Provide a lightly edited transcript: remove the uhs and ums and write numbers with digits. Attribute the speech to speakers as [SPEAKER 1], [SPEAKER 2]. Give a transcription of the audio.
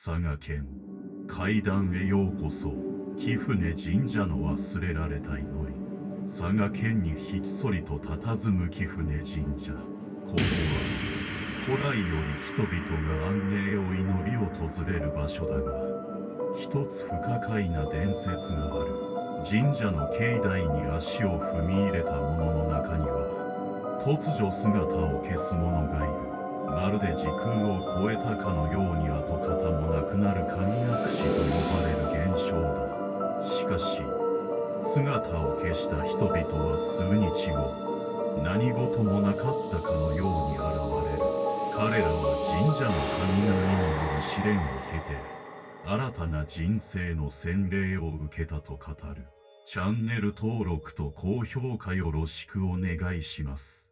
[SPEAKER 1] 佐賀県階段へようこそ。貴船神社の忘れられた祈り。佐賀県にひっそりと佇む貴船神社。ここは古来より人々が安寧を祈り訪れる場所だが、一つ不可解な伝説がある。神社の境内に足を踏み入れた者の中には、突如姿を消す者がいる。まるで時空を超えたかのように跡形もなくなる神隠しと呼ばれる現象だ。しかし、姿を消した人々は数日後、何事もなかったかのように現れる。彼らは神社の神々による試練を経て、新たな人生の洗礼を受けたと語る。チャンネル登録と高評価よろしくお願いします。